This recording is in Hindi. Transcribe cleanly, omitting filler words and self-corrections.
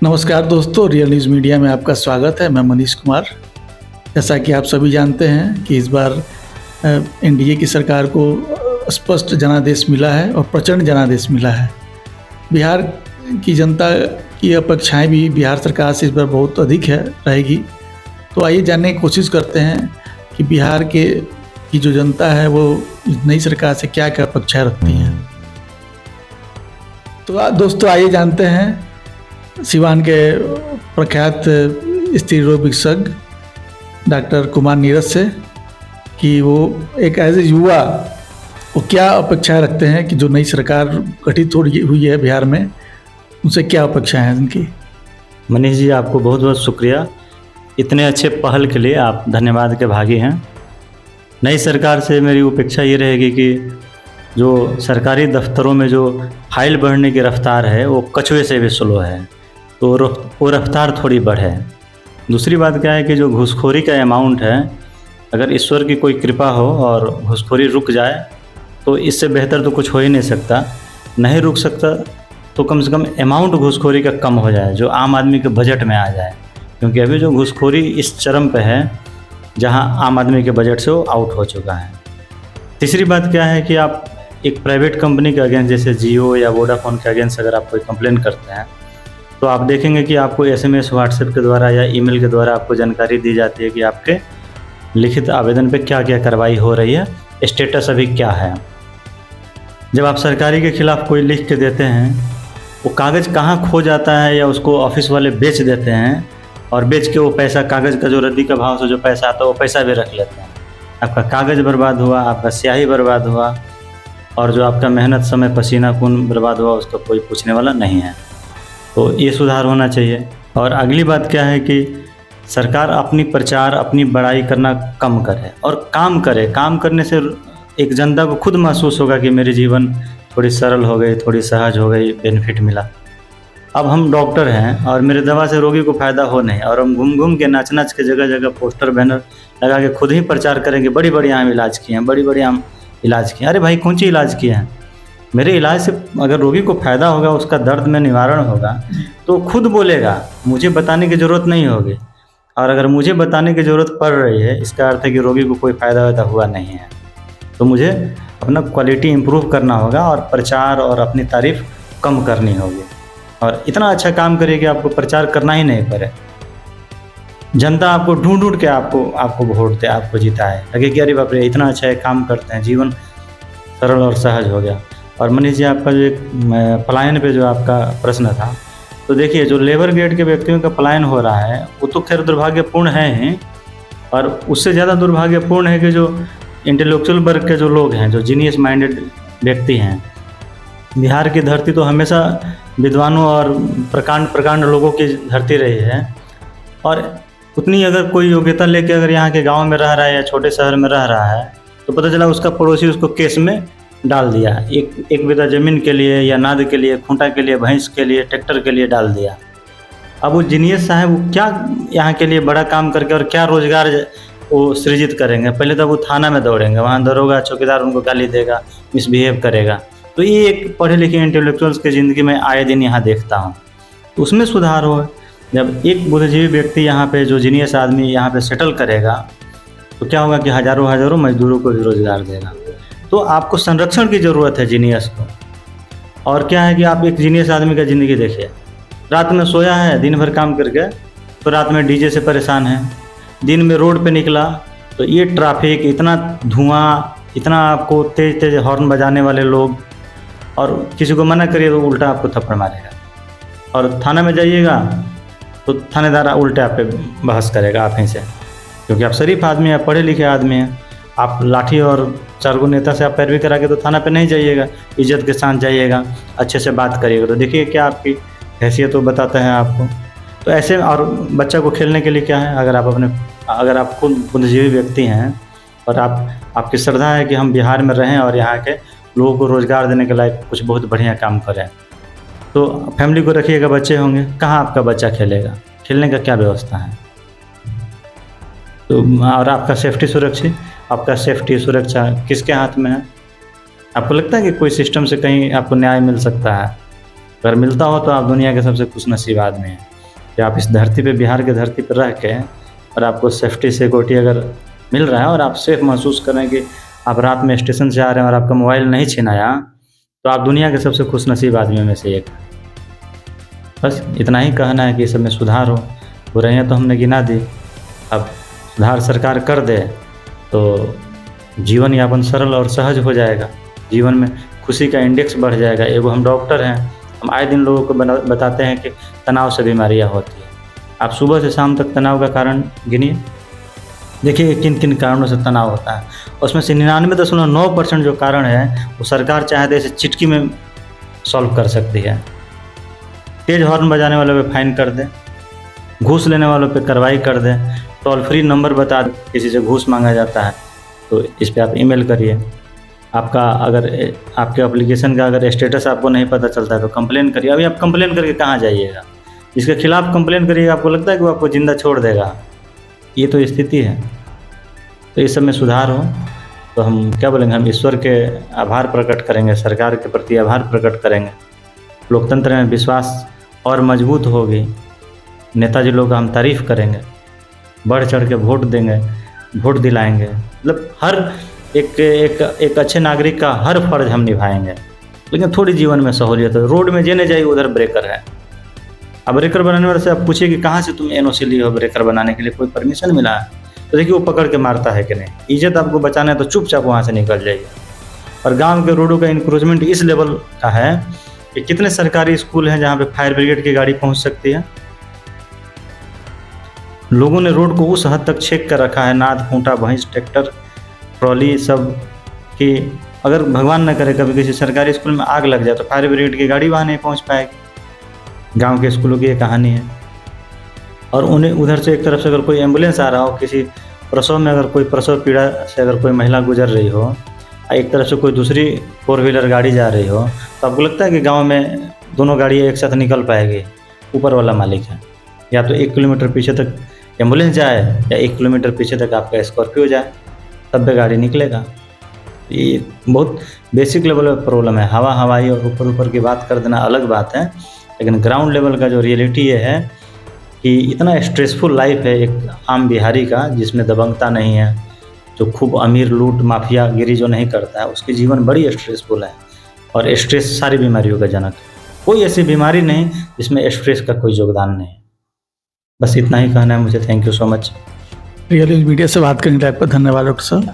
नमस्कार दोस्तों, रियल न्यूज़ मीडिया में आपका स्वागत है। मैं मनीष कुमार। जैसा कि आप सभी जानते हैं कि इस बार एनडीए की सरकार को स्पष्ट जनादेश मिला है और प्रचंड जनादेश मिला है। बिहार की जनता की अपेक्षाएं भी बिहार सरकार से इस बार बहुत अधिक रहेगी। तो आइए जानने की कोशिश करते हैं कि बिहार की जो जनता है वो नई सरकार से क्या क्या अपेक्षाएं रखती हैं। तो दोस्तों आइए जानते हैं सिवान के प्रख्यात स्त्री रोग विशेषज्ञ डॉक्टर कुमार नीरज से कि वो एक एज ए युवा वो क्या अपेक्षाएं रखते हैं कि जो नई सरकार गठित हुई है बिहार में, उनसे क्या अपेक्षाएं हैं उनकी। मनीष जी, आपको बहुत बहुत शुक्रिया। इतने अच्छे पहल के लिए आप धन्यवाद के भागी हैं। नई सरकार से मेरी अपेक्षा ये रहेगी कि जो सरकारी दफ्तरों में जो फाइल बढ़ने की रफ्तार है वो कछुए से भी स्लो है, तो वो रफ्तार थोड़ी बढ़े। दूसरी बात क्या है कि जो घूसखोरी का अमाउंट है, अगर ईश्वर की कोई कृपा हो और घूसखोरी रुक जाए तो इससे बेहतर तो कुछ हो ही नहीं सकता। नहीं रुक सकता तो कम से कम अमाउंट घूसखोरी का कम हो जाए, जो आम आदमी के बजट में आ जाए, क्योंकि अभी जो घूसखोरी इस चरम पे है जहां आम आदमी के बजट से वो आउट हो चुका है। तीसरी बात क्या है कि आप एक प्राइवेट कंपनी के अगेंस्ट जैसे जियो या वोडाफोन के अगेंस्ट अगर आप कोई कंप्लेन करते हैं तो आप देखेंगे कि आपको एसएमएस व्हाट्सएप के द्वारा या ईमेल के द्वारा आपको जानकारी दी जाती है कि आपके लिखित आवेदन पे क्या क्या कार्रवाई हो रही है, स्टेटस अभी क्या है। जब आप सरकारी के खिलाफ कोई लिख के देते हैं, वो कागज़ कहाँ खो जाता है या उसको ऑफिस वाले बेच देते हैं और बेच के वो पैसा, कागज़ का जो रद्दी का भाव से जो पैसा आता है वो पैसा भी रख लेते हैं। आपका कागज़ बर्बाद हुआ, आपका स्याही बर्बाद हुआ और जो आपका मेहनत, समय, पसीना, खून बर्बाद हुआ, उसका कोई पूछने वाला नहीं है। तो ये सुधार होना चाहिए। और अगली बात क्या है कि सरकार अपनी प्रचार, अपनी बड़ाई करना कम करे और काम करे। काम करने से एक जनता को खुद महसूस होगा कि मेरी जीवन थोड़ी सरल हो गई, थोड़ी सहज हो गई, बेनिफिट मिला। अब हम डॉक्टर हैं और मेरे दवा से रोगी को फ़ायदा हो नहीं, और हम घूम घूम के नाच नाच के जगह जगह पोस्टर बैनर लगा के खुद ही प्रचार करेंगे, बड़ी बड़ी हम इलाज किए हैं, बड़ी बड़ी हम इलाज किए। अरे भाई, कौन सी इलाज किए हैं? मेरे इलाज से अगर रोगी को फ़ायदा होगा, उसका दर्द में निवारण होगा, तो खुद बोलेगा, मुझे बताने की ज़रूरत नहीं होगी। और अगर मुझे बताने की ज़रूरत पड़ रही है, इसका अर्थ है कि रोगी को कोई फ़ायदा वैदा हुआ नहीं है। तो मुझे अपना क्वालिटी इम्प्रूव करना होगा और प्रचार और अपनी तारीफ़ कम करनी होगी, और इतना अच्छा काम करिए कि आपको प्रचार करना ही नहीं पड़े। जनता आपको ढूंढ ढूंढ के आपको वोट दे, आपको जिताए, लगे कि अरे बाप रे, इतना अच्छा है, काम करते हैं, जीवन सरल और सहज हो गया। और मनीष जी, आपका जो एक पलायन पे जो आपका प्रश्न था, तो देखिए, जो लेबर ग्रेड के व्यक्तियों का पलायन हो रहा है वो तो खैर दुर्भाग्यपूर्ण है ही, और उससे ज़्यादा दुर्भाग्यपूर्ण है कि जो इंटेलेक्चुअल वर्ग के जो लोग हैं, जो जीनियस माइंडेड व्यक्ति हैं। बिहार की धरती तो हमेशा विद्वानों और प्रकांड लोगों की धरती रही है, और उतनी अगर कोई योग्यता लेके अगर यहाँ के गाँव में रह रहा है या छोटे शहर में रह रहा है, तो पता चला उसका पड़ोसी उसको केस में डाल दिया, एक बीघा ज़मीन के लिए या नाद के लिए, खूंटा के लिए, भैंस के लिए, ट्रैक्टर के लिए डाल दिया। अब वो जीनियस साहब वो क्या यहाँ के लिए बड़ा काम करके और क्या रोजगार वो सृजित करेंगे? पहले तो वो थाना में दौड़ेंगे, वहाँ दरोगा चौकीदार उनको गाली देगा, मिसबिहेव करेगा। तो ये एक पढ़े लिखे इंटेलेक्चुअल्स की ज़िंदगी में आए दिन यहाँ देखता हूँ। तो उसमें सुधार हो। जब एक बुद्धिजीवी व्यक्ति यहाँ पे, जो जीनियस आदमी यहाँ पे सेटल करेगा, तो क्या होगा कि हज़ारों मजदूरों को भी रोज़गार देगा। तो आपको संरक्षण की ज़रूरत है जीनियस को। और क्या है कि आप एक जीनियस आदमी का ज़िंदगी देखिए, रात में सोया है, दिन भर काम करके, तो रात में डीजे से परेशान है, दिन में रोड पे निकला तो ये ट्रैफिक, इतना धुआं, इतना आपको तेज़ तेज़ हॉर्न बजाने वाले लोग, और किसी को मना करिए तो उल्टा आपको थप्पड़ मारेगा। और थाना में जाइएगा तो थानेदार उल्टे आप पे बहस करेगा आप ही से, क्योंकि आप शरीफ आदमी हैं, पढ़े लिखे आदमी हैं। आप लाठी और 4 गो नेता से आप पैरवी करा के तो थाना पे नहीं जाइएगा, इज्जत के साथ जाइएगा, अच्छे से बात करिएगा। तो देखिए क्या आपकी हैसियत तो बताता है आपको। तो ऐसे, और बच्चा को खेलने के लिए क्या है, अगर आप खुद बुद्धिजीवी व्यक्ति हैं और आपकी श्रद्धा है कि हम बिहार में रहें और यहाँ के लोगों को रोज़गार देने के लायक कुछ बहुत बढ़िया काम करें, तो फैमिली को रखिएगा, बच्चे होंगे, कहाँ आपका बच्चा खेलेगा? खेलने का क्या व्यवस्था है? तो और आपका सेफ्टी सुरक्षा किसके हाथ में है? आपको लगता है कि कोई सिस्टम से कहीं आपको न्याय मिल सकता है? अगर मिलता हो तो आप दुनिया के सबसे खुशनसीब आदमी हैं कि आप इस धरती पे, बिहार की धरती पर रह के, और आपको सेफ्टी सिक्योरिटी अगर मिल रहा है और आप सेफ महसूस कर रहे हैं कि आप रात में स्टेशन से आ रहे हैं और आपका मोबाइल नहीं छिनाया, तो आप दुनिया के सबसे खुशनसीब आदमियों में से एक। बस इतना ही कहना है कि इस सब में सुधार हो। बुराइयाँ तो हमने गिना दी, अब सुधार सरकार कर दे तो जीवन यापन सरल और सहज हो जाएगा, जीवन में खुशी का इंडेक्स बढ़ जाएगा। एगो हम डॉक्टर हैं, हम आए दिन लोगों को बताते हैं कि तनाव से बीमारियाँ होती हैं। आप सुबह से शाम तक तनाव का कारण गिनिए, देखिए किन किन कारणों से तनाव होता है। उसमें से 99.9% जो कारण है वो सरकार चाहे तो इसे चिटकी में सॉल्व कर सकती है। तेज़ हॉर्न बजाने वालों पे फाइन कर दें, घूस लेने वालों पे कार्रवाई कर दें, टोल फ्री नंबर बता दें किसी से घूस मांगा जाता है तो इस पर आप ईमेल करिए। आपका अगर आपके एप्लीकेशन का अगर स्टेटस आपको नहीं पता चलता है तो कंप्लेन करिए। अभी आप कंप्लेन करके कहाँ जाइएगा? जिसके खिलाफ कंप्लेन करिएगा आपको लगता है कि वो आपको ज़िंदा छोड़ देगा? ये तो स्थिति है। तो इस सब में सुधार हो तो हम क्या बोलेंगे, हम ईश्वर के आभार प्रकट करेंगे, सरकार के प्रति आभार प्रकट करेंगे, लोकतंत्र में विश्वास और मजबूत होगी, नेताजी लोग का हम तारीफ़ करेंगे, बढ़ चढ़ के वोट देंगे, वोट दिलाएंगे। मतलब हर एक अच्छे नागरिक का हर फर्ज हम निभाएंगे। लेकिन थोड़ी जीवन में सहूलियत है। रोड में जेने जाइए उधर ब्रेकर है। अब ब्रेकर बनाने वाले से आप पूछिए कि कहाँ से तुम एनओसी लिए हो ब्रेकर बनाने के लिए, कोई परमिशन मिला है? तो देखिए वो पकड़ के मारता है कि नहीं। इज्जत आपको बचाना है तो चुपचाप वहाँ से निकल जाइए। और गांव के रोडों का इंक्रोचमेंट इस लेवल का है कि कितने सरकारी स्कूल हैं जहाँ पे फायर ब्रिगेड की गाड़ी पहुँच सकती है। लोगों ने रोड को उस हद तक छेक कर रखा है, नाद, खूंटा, भैंस, ट्रैक्टर, ट्रॉली सब, कि अगर भगवान न करे कभी किसी सरकारी स्कूल में आग लग जाए तो फायर ब्रिगेड की गाड़ी वहाँ नहीं पहुँच पाएगी। गांव के स्कूलों की ये कहानी है। और उन्हें उधर से एक तरफ से अगर कोई एम्बुलेंस आ रहा हो, किसी प्रसव में अगर कोई प्रसव पीड़ा से अगर कोई महिला गुजर रही हो, एक तरफ से कोई दूसरी 4 व्हीलर गाड़ी जा रही हो, तो आपको लगता है कि गाँव में दोनों गाड़ियाँ एक साथ निकल पाएगी? ऊपर वाला मालिक है। या तो 1 किलोमीटर पीछे तक एम्बुलेंस जाए या 1 किलोमीटर पीछे तक आपका स्कॉर्पियो जाए, तब भी गाड़ी निकलेगा। ये बहुत बेसिक लेवल पर प्रॉब्लम है। हवाई और ऊपर की बात कर देना अलग बात है, लेकिन ग्राउंड लेवल का जो रियलिटी ये है कि इतना स्ट्रेसफुल लाइफ है एक आम बिहारी का, जिसमें दबंगता नहीं है, जो खूब अमीर लूट माफिया गिरी जो नहीं करता है, उसकी जीवन बड़ी स्ट्रेसफुल है। और स्ट्रेस सारी बीमारियों का जनक है। कोई ऐसी बीमारी नहीं जिसमें स्ट्रेस का कोई योगदान नहीं। बस इतना ही कहना है मुझे। Thank you so much. Real news media से बात करने के लिए आपका धन्यवाद डॉक्टर साहब।